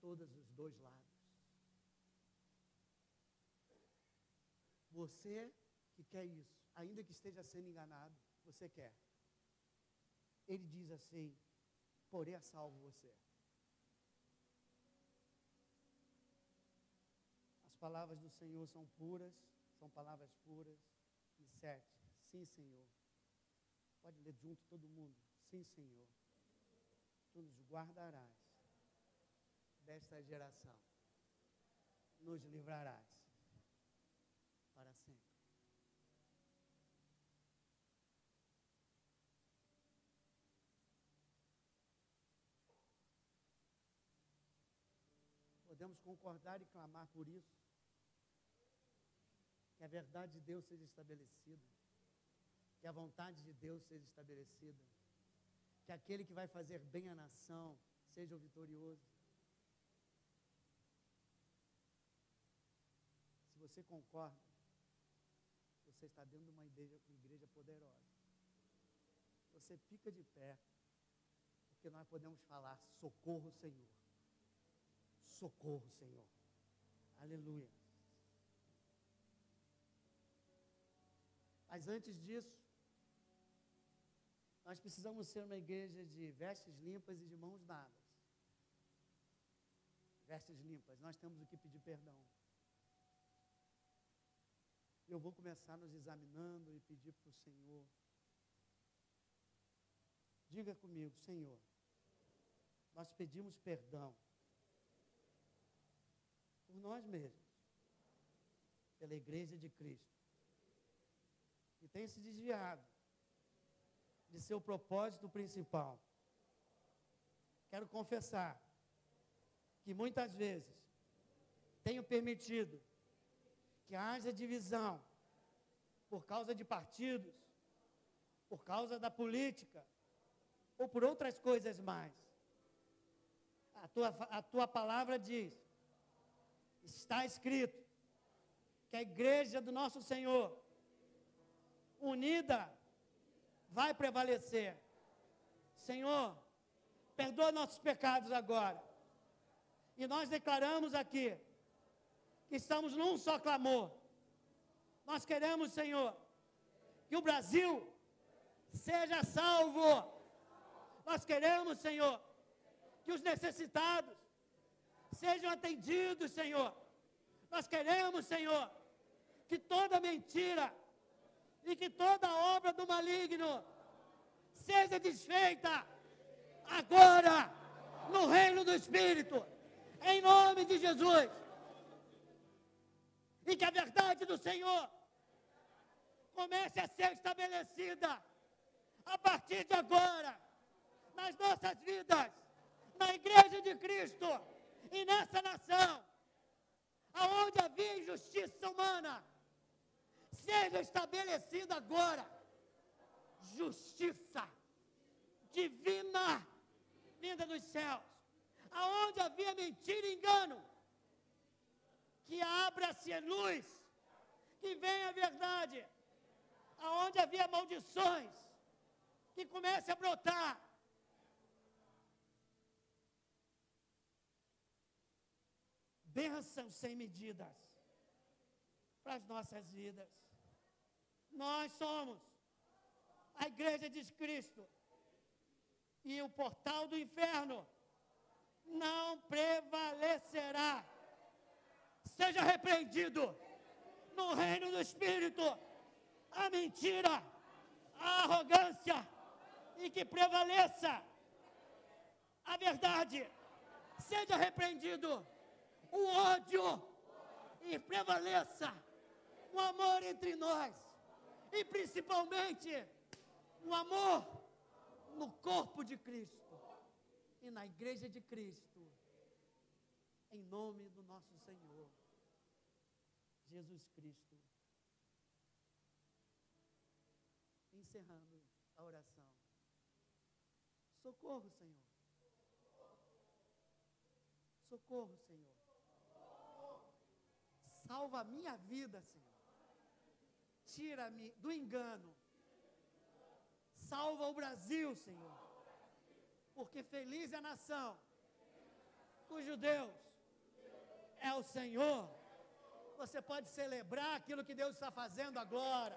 Todos os dois lados. Você que quer isso, ainda que esteja sendo enganado, você quer. Ele diz assim: porém a salvo você. As palavras do Senhor são puras, são palavras puras. E 7, sim, Senhor. Pode ler junto todo mundo. Sim, Senhor. Tu nos guardarás desta geração. Nos livrarás para sempre. Podemos concordar e clamar por isso. Que a verdade de Deus seja estabelecida. Que a vontade de Deus seja estabelecida. Que aquele que vai fazer bem à nação seja o vitorioso. Se você concorda, você está dentro de uma igreja poderosa. Você fica de pé, porque nós podemos falar: socorro, Senhor. Socorro, Senhor. Aleluia. Mas antes disso, nós precisamos ser uma igreja de vestes limpas e de mãos dadas. Vestes limpas, nós temos o que pedir perdão. Eu vou começar nos examinando e pedir para o Senhor. Diga comigo: Senhor, nós pedimos perdão por nós mesmos, pela igreja de Cristo, que tem se desviado de seu propósito principal. Quero confessar que muitas vezes tenho permitido que haja divisão por causa de partidos, por causa da política, ou por outras coisas mais. A tua palavra diz, está escrito, que a igreja do nosso Senhor, unida, vai prevalecer. Senhor, perdoa nossos pecados agora. E nós declaramos aqui que estamos num só clamor. Nós queremos, Senhor, que o Brasil seja salvo. Nós queremos, Senhor, que os necessitados sejam atendidos, Senhor. Nós queremos, Senhor, que toda mentira e que toda obra do maligno seja desfeita agora, no reino do Espírito, em nome de Jesus. E que a verdade do Senhor comece a ser estabelecida a partir de agora, nas nossas vidas, na igreja de Cristo e nessa nação, aonde havia injustiça humana, seja estabelecida agora justiça divina vinda dos céus. Aonde havia mentira e engano, que abra-se luz, que venha a verdade. Aonde havia maldições, que comece a brotar. Bênçãos sem medidas para as nossas vidas. Nós somos a igreja de Cristo. E o portal do inferno não prevalecerá. Seja repreendido no reino do Espírito a mentira, a arrogância, e que prevaleça a verdade. Seja repreendido o ódio e prevaleça o amor entre nós, e principalmente o amor no corpo de Cristo e na igreja de Cristo, em nome do nosso Senhor Jesus Cristo. Encerrando a oração. Socorro, Senhor. Socorro, Senhor. Salva a minha vida, Senhor. Tira-me do engano. Salva o Brasil, Senhor. Porque feliz é a nação cujo Deus é o Senhor. Você pode celebrar aquilo que Deus está fazendo agora.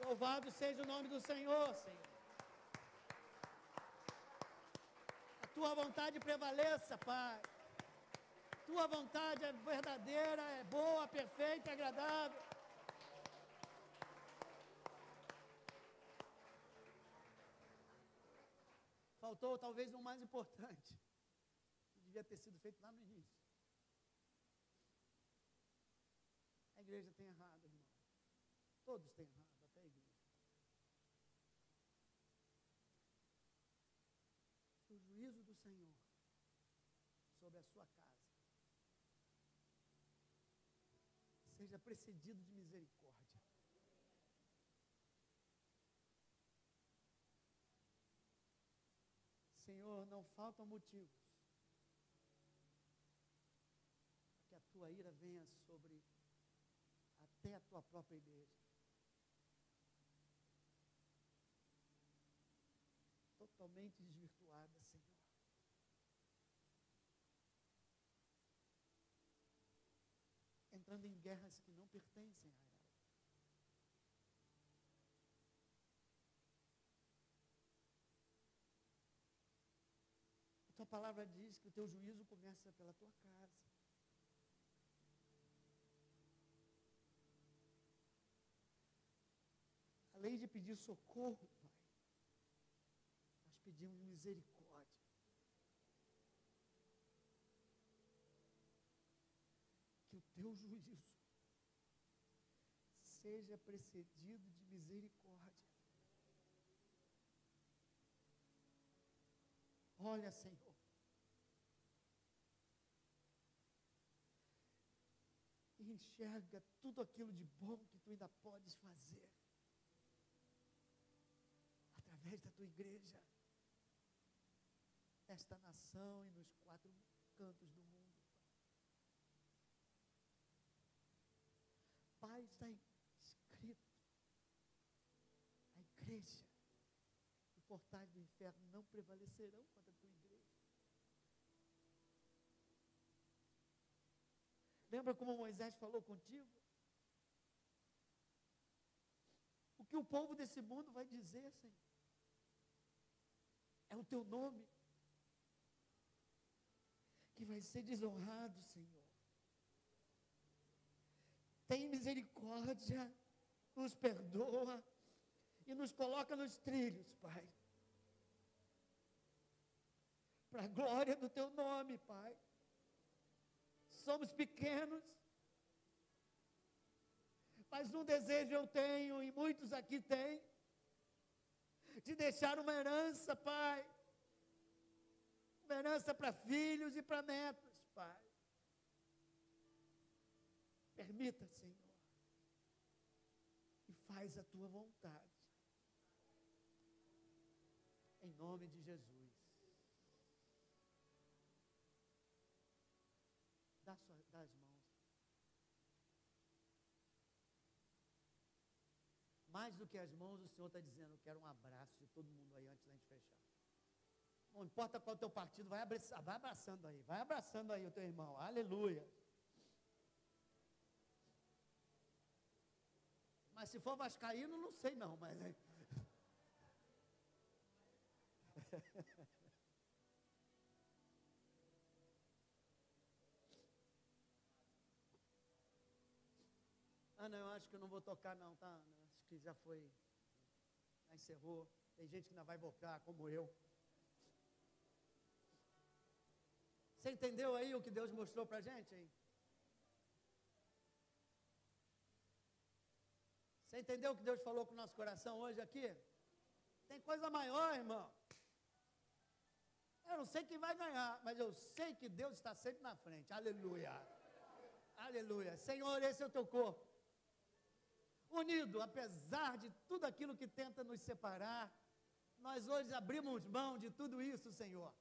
Louvado seja o nome do Senhor, Senhor. A tua vontade prevaleça, Pai. Tua vontade é verdadeira, é boa, perfeita e agradável. Faltou talvez o mais importante, que devia ter sido feito lá no início. A igreja tem errado, irmão. Todos têm errado, até a igreja. Que o juízo do Senhor sobre a sua casa seja precedido de misericórdia. Senhor, não faltam motivos para que a tua ira venha sobre até a tua própria igreja. Totalmente desvirtuada, Senhor. Entrando em guerras que não pertencem a ela. A tua palavra diz que o teu juízo começa pela tua casa. Além de pedir socorro, Pai, nós pedimos misericórdia. Que o teu juízo seja precedido de misericórdia. Olha, Senhor, e enxerga tudo aquilo de bom que tu ainda podes fazer através da tua igreja, nesta nação e nos 4 cantos do mundo. Pai, está escrito: a igreja, os portais do inferno não prevalecerão contra a tua igreja. Lembra como Moisés falou contigo? O que o povo desse mundo vai dizer, Senhor? É o teu nome que vai ser desonrado, Senhor. Tem misericórdia, nos perdoa e nos coloca nos trilhos, Pai. Para a glória do teu nome, Pai. Somos pequenos, mas um desejo eu tenho, e muitos aqui têm, de deixar uma herança, Pai. Uma herança para filhos e para netos, Pai. Permita, Senhor, e faz a tua vontade. Em nome de Jesus. Dá as mãos. Mais do que as mãos, o Senhor está dizendo: eu quero um abraço de todo mundo aí antes da gente fechar. Não importa qual é o teu partido, vai abraçando aí o teu irmão. Aleluia. Mas se for vascaíno, não sei não, mas... Ana, eu acho que eu não vou tocar não, tá, Ana? Acho que já foi, já encerrou. Tem gente que ainda vai voltar, como eu. Você entendeu aí o que Deus mostrou pra gente, hein? Você entendeu o que Deus falou com o nosso coração hoje aqui? Tem coisa maior, irmão. Eu não sei quem vai ganhar, mas eu sei que Deus está sempre na frente. Aleluia. Aleluia. Senhor, esse é o teu corpo. Unido, apesar de tudo aquilo que tenta nos separar, nós hoje abrimos mão de tudo isso, Senhor,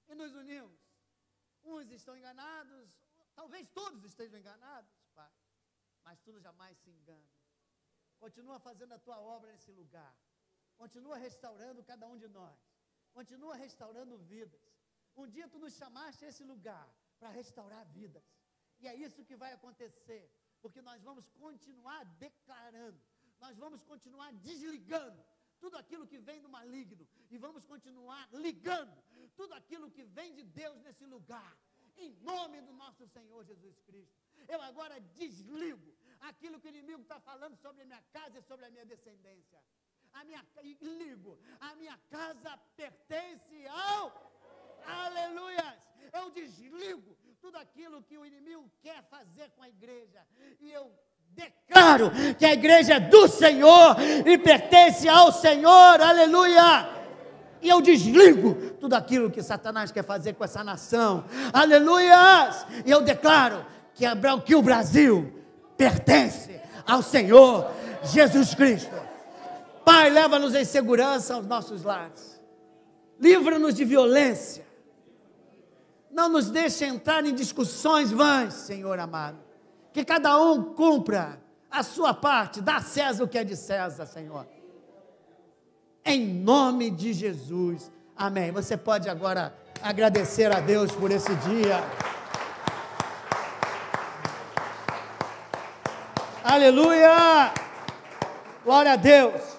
e nos unimos. Uns estão enganados, talvez todos estejam enganados, Pai, mas tu jamais se engana. Continua fazendo a tua obra nesse lugar. Continua restaurando cada um de nós. continua restaurando vidas. Um dia tu nos chamaste a esse lugar para restaurar vidas. E é isso que vai acontecer, porque nós vamos continuar declarando, nós vamos continuar desligando tudo aquilo que vem do maligno, e vamos continuar ligando tudo aquilo que vem de Deus nesse lugar, em nome do nosso Senhor Jesus Cristo. Eu agora desligo aquilo que o inimigo está falando sobre a minha casa e sobre a minha descendência. A minha casa pertence ao... Aleluia! Eu desligo tudo aquilo que o inimigo quer fazer com a igreja, e eu declaro que a igreja é do Senhor e pertence ao Senhor, aleluia! E eu desligo tudo aquilo que Satanás quer fazer com essa nação, aleluia! E eu declaro que o Brasil pertence ao Senhor Jesus Cristo. Pai, leva-nos em segurança aos nossos lares, livra-nos de violência, não nos deixe entrar em discussões vãs, Senhor amado. Que cada um cumpra a sua parte, dá a César o que é de César, Senhor. Em nome de Jesus, amém. Você pode agora agradecer a Deus por esse dia. Aleluia! Glória a Deus.